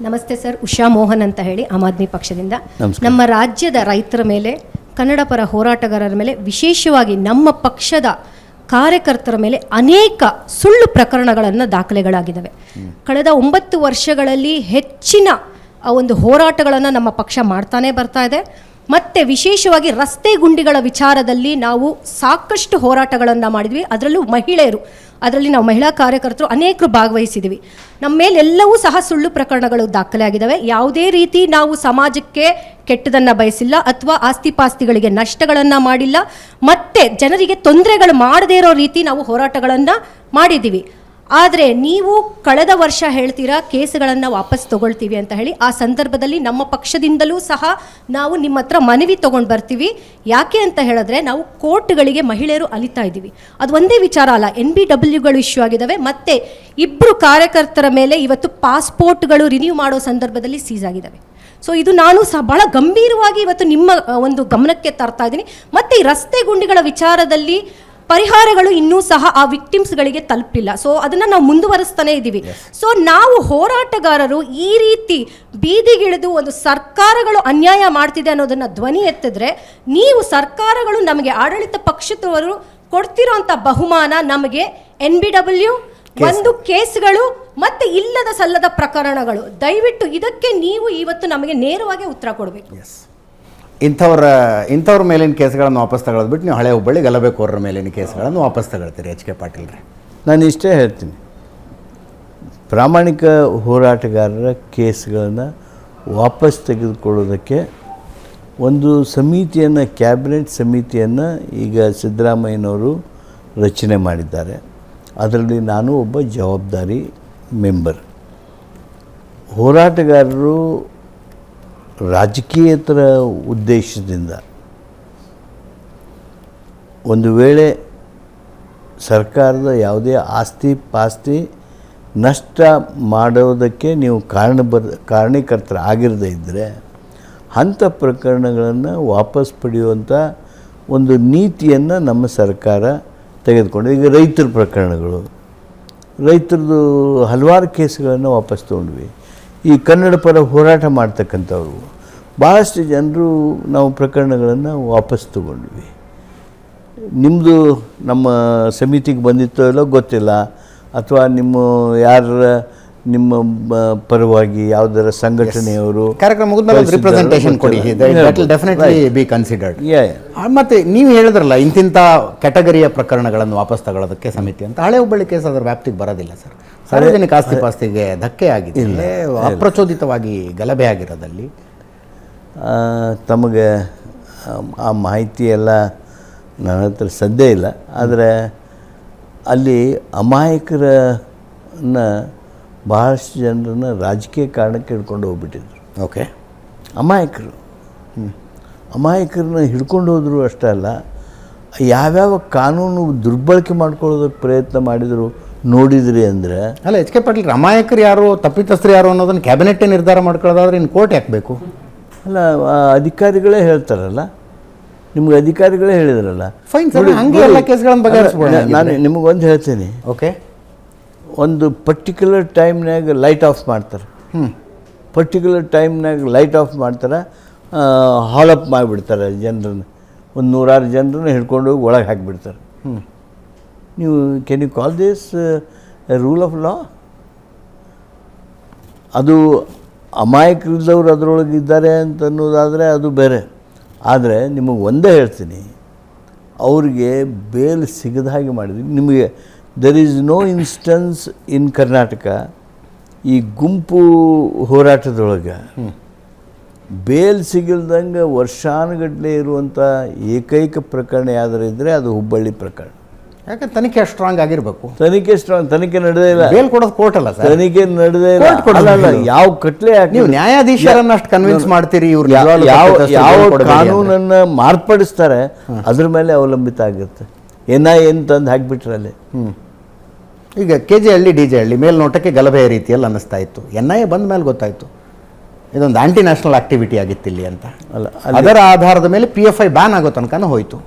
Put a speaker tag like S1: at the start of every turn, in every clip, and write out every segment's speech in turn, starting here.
S1: ನಮಸ್ತೆ ಸರ್, ಉಷಾ ಮೋಹನ್ ಅಂತ ಹೇಳಿ ಆಮ್ ಆದ್ಮಿ ಪಕ್ಷದಿಂದ.
S2: ನಮಸ್ಕಾರ.
S1: ನಮ್ಮ ರಾಜ್ಯದ ರೈತರ ಮೇಲೆ, ಕನ್ನಡ ಪರ ಹೋರಾಟಗಾರರ ಮೇಲೆ, ವಿಶೇಷವಾಗಿ ನಮ್ಮ ಪಕ್ಷದ ಕಾರ್ಯಕರ್ತರ ಮೇಲೆ ಅನೇಕ ಸುಳ್ಳು ಪ್ರಕರಣಗಳನ್ನು ದಾಖಲೆಗಳಾಗಿದ್ದಾವೆ. ಕಳೆದ 9 ವರ್ಷಗಳಲ್ಲಿ ಹೆಚ್ಚಿನ ಒಂದು ಹೋರಾಟಗಳನ್ನು ನಮ್ಮ ಪಕ್ಷ ಮಾಡ್ತಾನೆ ಬರ್ತಾ ಇದೆ. ಮತ್ತು ವಿಶೇಷವಾಗಿ ರಸ್ತೆ ಗುಂಡಿಗಳ ವಿಚಾರದಲ್ಲಿ ನಾವು ಸಾಕಷ್ಟು ಹೋರಾಟಗಳನ್ನು ಮಾಡಿದ್ವಿ. ಅದರಲ್ಲೂ ಅದರಲ್ಲಿ ನಾವು ಮಹಿಳಾ ಕಾರ್ಯಕರ್ತರು ಅನೇಕರು ಭಾಗವಹಿಸಿದ್ವಿ. ನಮ್ಮ ಮೇಲೆಲ್ಲವೂ ಸಹ ಸುಳ್ಳು ಪ್ರಕರಣಗಳು ದಾಖಲೆ ಆಗಿದ್ದಾವೆ. ಯಾವುದೇ ರೀತಿ ನಾವು ಸಮಾಜಕ್ಕೆ ಕೆಟ್ಟದನ್ನು ಬಯಸಿಲ್ಲ ಅಥವಾ ಆಸ್ತಿಪಾಸ್ತಿಗಳಿಗೆ ನಷ್ಟಗಳನ್ನು ಮಾಡಿಲ್ಲ, ಮತ್ತು ಜನರಿಗೆ ತೊಂದರೆಗಳು ಮಾಡದೇ ಇರೋ ರೀತಿ ನಾವು ಹೋರಾಟಗಳನ್ನು ಮಾಡಿದ್ದೀವಿ. ಆದರೆ ನೀವು ಕಳೆದ ವರ್ಷ ಹೇಳ್ತೀರಾ ಕೇಸುಗಳನ್ನು ವಾಪಸ್ ತಗೊಳ್ತೀವಿ ಅಂತ ಹೇಳಿ. ಆ ಸಂದರ್ಭದಲ್ಲಿ ನಮ್ಮ ಪಕ್ಷದಿಂದಲೂ ಸಹ ನಾವು ನಿಮ್ಮ ಹತ್ರ ಮನವಿ ತೊಗೊಂಡು ಬರ್ತೀವಿ. ಯಾಕೆ ಅಂತ ಹೇಳಿದ್ರೆ, ನಾವು ಕೋರ್ಟ್ಗಳಿಗೆ ಮಹಿಳೆಯರು ಅಲಿತಾ ಇದ್ದೀವಿ. ಅದು ಒಂದೇ ವಿಚಾರ ಅಲ್ಲ, NBWಗಳು ಇಶ್ಯೂ ಆಗಿದ್ದಾವೆ. ಮತ್ತು 2 ಕಾರ್ಯಕರ್ತರ ಮೇಲೆ ಇವತ್ತು ಪಾಸ್ಪೋರ್ಟ್ಗಳು ರಿನ್ಯೂ ಮಾಡೋ ಸಂದರ್ಭದಲ್ಲಿ ಸೀಸ್ ಆಗಿದ್ದಾವೆ. ಸೊ ಇದು ನಾನು ಸಹ ಭಾಳ ಗಂಭೀರವಾಗಿ ಇವತ್ತು ನಿಮ್ಮ ಒಂದು ಗಮನಕ್ಕೆ ತರ್ತಾ ಇದ್ದೀನಿ. ಮತ್ತು ಈ ರಸ್ತೆ ಗುಂಡಿಗಳ ವಿಚಾರದಲ್ಲಿ ಪರಿಹಾರಗಳು ಇನ್ನೂ ಸಹ ಆ ವಿಕ್ಟಿಮ್ಸ್ಗಳಿಗೆ ತಲುಪಿಲ್ಲ. ಸೊ ಅದನ್ನು ನಾವು ಮುಂದುವರಿಸ್ತಾನೆ ಇದ್ದೀವಿ. ಸೊ ನಾವು ಹೋರಾಟಗಾರರು ಈ ರೀತಿ ಬೀದಿಗಿಳಿದು ಒಂದು ಸರ್ಕಾರಗಳು ಅನ್ಯಾಯ ಮಾಡ್ತಿದೆ ಅನ್ನೋದನ್ನು ಧ್ವನಿ ಎತ್ತಿದ್ರೆ, ನೀವು ಸರ್ಕಾರಗಳು ನಮಗೆ ಆಡಳಿತ ಪಕ್ಷದವರು ಕೊಡ್ತಿರೋಂಥ ಬಹುಮಾನ ನಮಗೆ NBW, 1 ಕೇಸ್ಗಳು ಮತ್ತು ಇಲ್ಲದ ಸಲ್ಲದ ಪ್ರಕರಣಗಳು. ದಯವಿಟ್ಟು ಇದಕ್ಕೆ ನೀವು ಇವತ್ತು ನಮಗೆ ನೇರವಾಗಿ ಉತ್ತರ ಕೊಡಬೇಕು.
S2: ಇಂಥವ್ರ ಮೇಲಿನ ಕೇಸ್ಗಳನ್ನು ವಾಪಸ್ ತಗೊಳ್ಳೋದು ಬಿಟ್ಟು ನೀವು ಹಳೆ ಹುಬ್ಬಳ್ಳಿ ಗಲಭೆಕೋರರ ಮೇಲಿನ ಕೇಸ್ಗಳನ್ನು ವಾಪಸ್ ತಗೊಳ್ತೀರಿ. HK ಪಾಟೀಲ್ ರೀ,
S3: ನಾನು ಇಷ್ಟೇ ಹೇಳ್ತೀನಿ, ಪ್ರಾಮಾಣಿಕ ಹೋರಾಟಗಾರರ ಕೇಸ್ಗಳನ್ನು ವಾಪಸ್ ತೆಗೆದುಕೊಳ್ಳೋದಕ್ಕೆ ಒಂದು ಸಮಿತಿಯನ್ನು, ಕ್ಯಾಬಿನೆಟ್ ಸಮಿತಿಯನ್ನು ಈಗ ಸಿದ್ದರಾಮಯ್ಯನವರು ರಚನೆ ಮಾಡಿದ್ದಾರೆ. ಅದರಲ್ಲಿ ನಾನು ಒಬ್ಬ ಜವಾಬ್ದಾರಿ ಮೆಂಬರ್. ಹೋರಾಟಗಾರರು ರಾಜಕೀಯೇತರ ಉದ್ದೇಶದಿಂದ ಒಂದು ವೇಳೆ ಸರ್ಕಾರದ ಯಾವುದೇ ಆಸ್ತಿ ಪಾಸ್ತಿ ನಷ್ಟ ಮಾಡೋದಕ್ಕೆ ನೀವು ಕಾರಣೀಕರ್ತರಾಗಿರದೇ ಇದ್ದರೆ ಅಂಥ ಪ್ರಕರಣಗಳನ್ನು ವಾಪಸ್ ಪಡೆಯುವಂಥ ಒಂದು ನೀತಿಯನ್ನು ನಮ್ಮ ಸರ್ಕಾರ ತೆಗೆದುಕೊಂಡು, ಈಗ ರೈತರ ಪ್ರಕರಣಗಳು, ರೈತರದ್ದು ಹಲವಾರು ಕೇಸ್ಗಳನ್ನು ವಾಪಸ್ ತೊಗೊಂಡ್ವಿ. ಈ ಕನ್ನಡ ಪರ ಹೋರಾಟ ಮಾಡ್ತಕ್ಕಂಥವ್ರು ಭಾಳಷ್ಟು ಜನರು ನಾವು ಪ್ರಕರಣಗಳನ್ನು ವಾಪಸ್ ತಗೊಂಡ್ವಿ. ನಿಮ್ಮದು ನಮ್ಮ ಸಮಿತಿಗೆ ಬಂದಿತ್ತೋ ಇಲ್ಲೋ ಗೊತ್ತಿಲ್ಲ, ಅಥವಾ ನಿಮ್ಮ ಪರವಾಗಿ ಯಾವುದರ ಸಂಘಟನೆಯವರು
S2: ಕಾರ್ಯಕ್ರಮ ಮುಗಿದ್ಮೇಲೆ ರಿಪ್ರೆಸೆಂಟೇಷನ್ ಕೊಡಿ. That will definitely be considered. ಮತ್ತು ನೀವು ಹೇಳಿದ್ರಲ್ಲ ಇಂತಿಂಥ ಕ್ಯಾಟಗರಿಯ ಪ್ರಕರಣಗಳನ್ನು ವಾಪಸ್ ತಗೊಳ್ಳೋದಕ್ಕೆ ಸಮಿತಿ ಅಂತ. ಹಳೆ ಹುಬ್ಬಳ್ಳಿ ಕೇಸ್ ಅದರ ವ್ಯಾಪ್ತಿಗೆ ಬರೋದಿಲ್ಲ ಸರ್. ಸಾರ್ವಜನಿಕ ಆಸ್ತಿ ಪಾಸ್ತಿಗೆ ಧಕ್ಕೆ ಆಗಿದೆ, ಅಪ್ರಚೋದಿತವಾಗಿ ಗಲಭೆ ಆಗಿರೋದಲ್ಲಿ.
S3: ತಮಗೆ ಆ ಮಾಹಿತಿ ಎಲ್ಲ ನನ್ನ ಹತ್ರ ಸದ್ಯ ಇಲ್ಲ. ಆದರೆ ಅಲ್ಲಿ ಅಮಾಯಕರನ್ನು, ಭಾಳಷ್ಟು ಜನರನ್ನು ರಾಜಕೀಯ ಕಾರಣಕ್ಕೆ ಹಿಡ್ಕೊಂಡು ಹೋಗ್ಬಿಟ್ಟಿದ್ರು.
S2: ಓಕೆ,
S3: ಅಮಾಯಕರನ್ನ ಹಿಡ್ಕೊಂಡು ಹೋದ್ರು ಅಷ್ಟೇ ಅಲ್ಲ, ಯಾವ್ಯಾವ ಕಾನೂನು ದುರ್ಬಳಕೆ ಮಾಡ್ಕೊಳ್ಳೋದಕ್ಕೆ ಪ್ರಯತ್ನ ಮಾಡಿದರು ನೋಡಿದ್ರಿ ಅಂದರೆ.
S2: ಅಲ್ಲ, HK ಪಾಟೀಲ್, ಅಮಾಯಕರು ಯಾರು, ತಪ್ಪಿತಸ್ಥರು ಯಾರು ಅನ್ನೋದನ್ನು ಕ್ಯಾಬಿನೆಟ್ಟೇ ನಿರ್ಧಾರ ಮಾಡ್ಕೊಳ್ಳೋದಾದ್ರೆ ಇನ್ನು ಕೋರ್ಟ್ ಯಾಕೆ ಬೇಕು?
S3: ಅಲ್ಲ, ಅಧಿಕಾರಿಗಳೇ ಹೇಳ್ತಾರಲ್ಲ, ನಿಮ್ಗೆ ಅಧಿಕಾರಿಗಳೇ ಹೇಳಿದ್ರಲ್ಲ.
S2: ಫೈನ್ ಸರ್, ಹಂಗೆ ಎಲ್ಲ ಕೇಸ್ಗಳನ್ನು ಬಗೆಹರಿಸ್ಬೋಣ.
S3: ನಾನು ನಿಮಗೊಂದು ಹೇಳ್ತೀನಿ.
S2: ಓಕೆ,
S3: ಒಂದು ಪರ್ಟಿಕ್ಯುಲರ್ ಟೈಮ್ನಾಗ ಲೈಟ್ ಆಫ್ ಮಾಡ್ತಾರೆ. ಪರ್ಟಿಕ್ಯುಲರ್ ಟೈಮ್ನಾಗ ಲೈಟ್ ಆಫ್ ಮಾಡ್ತಾರೆ, ಹಾಲಪ್ ಮಾಡಿಬಿಡ್ತಾರೆ ಜನರನ್ನು. ಒಂದು 100 ಜನರನ್ನ ಹಿಡ್ಕೊಂಡು ಹೋಗಿ ಒಳಗೆ ಹಾಕಿಬಿಡ್ತಾರೆ. ನೀವು can you call this rule of law? ಅದು ಅಮಾಯಕರಿದ್ದವ್ರು ಅದರೊಳಗೆ ಇದ್ದಾರೆ ಅಂತ ಅನ್ನೋದಾದರೆ ಅದು ಬೇರೆ. ಆದರೆ ನಿಮಗೆ ಒಂದೇ ಹೇಳ್ತೀನಿ, ಅವ್ರಿಗೆ ಬೇಲ್ ಸಿಗದ ಹಾಗೆ ಮಾಡಿದ್ವಿ. ನಿಮಗೆ ದೆರ್ ಈಸ್ ನೋ ಇನ್ಸ್ಟೆನ್ಸ್ ಇನ್ ಕರ್ನಾಟಕ ಈ ಗುಂಪು ಹೋರಾಟದೊಳಗೆ ಬೇಲ್ ಸಿಗಲ್ದಂಗೆ ವರ್ಷಾನುಗಟ್ಟಲೆ ಇರುವಂಥ ಏಕೈಕ ಪ್ರಕರಣ ಯಾವ್ದಾರು ಇದ್ದರೆ ಅದು ಹುಬ್ಬಳ್ಳಿ ಪ್ರಕರಣ.
S2: ಯಾಕೆ ತನಿಖೆ ಸ್ಟ್ರಾಂಗ್ ಆಗಿರಬೇಕು.
S3: ತನಿಖೆ ನಡೆದೇ ಇಲ್ಲ.
S2: ಬೇಲ್ ಕೊಡೋದು ಕೋರ್ಟ್ ಅಲ್ಲ ಸರ್.
S3: ತನಿಖೆ ನಡೆದೇ ಇಲ್ಲ. ಯಾವ ಕಟ್ಲೆ
S2: ನೀವು ನ್ಯಾಯಾಧೀಶರನ್ನ ಅಷ್ಟು ಕನ್ವಿನ್ಸ್ ಮಾಡ್ತೀರಿ, ಇವ್ರು
S3: ಯಾವ ಕಾನೂನನ್ನು ಮಾರ್ಪಡಿಸ್ತಾರೆ ಅದ್ರ ಮೇಲೆ ಅವಲಂಬಿತ ಆಗುತ್ತೆ. NIA ತಂದು ಹಾಕಿಬಿಟ್ರೆ ಅಲ್ಲಿ.
S2: ಈಗ KJ ಹಳ್ಳಿ DJ ಹಳ್ಳಿ ಮೇಲ್ನೋಟಕ್ಕೆ ಗಲಭೆಯ ರೀತಿಯಲ್ಲಿ ಅನ್ನಿಸ್ತಾ ಇತ್ತು. NIA ಬಂದ ಮೇಲೆ ಗೊತ್ತಾಯಿತು ಇದೊಂದು ಆಂಟಿ ನ್ಯಾಷನಲ್ ಆಕ್ಟಿವಿಟಿ ಆಗಿತ್ತು ಇಲ್ಲಿ ಅಂತ. ಅಲ್ಲ, ಅದರ ಆಧಾರದ ಮೇಲೆ PFI ಬ್ಯಾನ್ ಆಗೋ ತನಕನೂ ಹೋಯಿತು.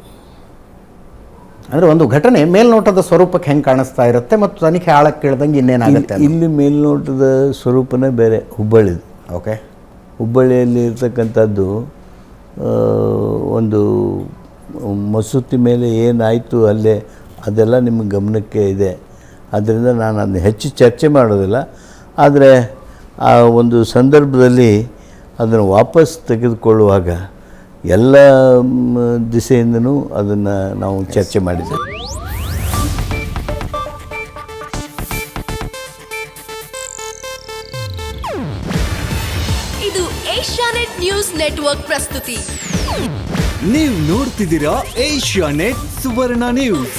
S2: ಅಂದರೆ ಒಂದು ಘಟನೆ ಮೇಲ್ನೋಟದ ಸ್ವರೂಪಕ್ಕೆ ಹೆಂಗೆ ಕಾಣಿಸ್ತಾ ಇರುತ್ತೆ ಮತ್ತು ತನಿಖೆ ಆಳಕ್ಕೆ ಕೇಳ್ದಂಗೆ ಇನ್ನೇನಾಗುತ್ತೆ
S3: ಇಲ್ಲಿ ಮೇಲ್ನೋಟದ ಸ್ವರೂಪನೇ ಬೇರೆ. ಹುಬ್ಬಳ್ಳಿದು.
S2: ಓಕೆ.
S3: ಹುಬ್ಬಳ್ಳಿಯಲ್ಲಿ ಇರ್ತಕ್ಕಂಥದ್ದು ಒಂದು ಮಸೂತಿ ಮೇಲೆ ಏನಾಯಿತು ಅಲ್ಲೇ ಅದೆಲ್ಲ ನಿಮ್ಮ ಗಮನಕ್ಕೆ ಇದೆ. ಆದ್ದರಿಂದ ನಾನು ಅದನ್ನ ಹೆಚ್ಚು ಚರ್ಚೆ ಮಾಡೋದಿಲ್ಲ. ಆದರೆ ಆ ಒಂದು ಸಂದರ್ಭದಲ್ಲಿ ಅದನ್ನು ವಾಪಸ್ ತೆಗೆದುಕೊಳ್ಳುವಾಗ ಎಲ್ಲ ದಿಸೆಯಿಂದನೂ ಅದನ್ನು ನಾವು ಚರ್ಚೆ ಮಾಡಿದ್ದೇವೆ.
S4: ಇದು ಏಷ್ಯಾನೆಟ್ ನ್ಯೂಸ್ ನೆಟ್ವರ್ಕ್ ಪ್ರಸ್ತುತಿ.
S5: ನೀವು ನೋಡ್ತಿದ್ದೀರಾ ಏಷ್ಯಾನೆಟ್ ಸುವರ್ಣ ನ್ಯೂಸ್.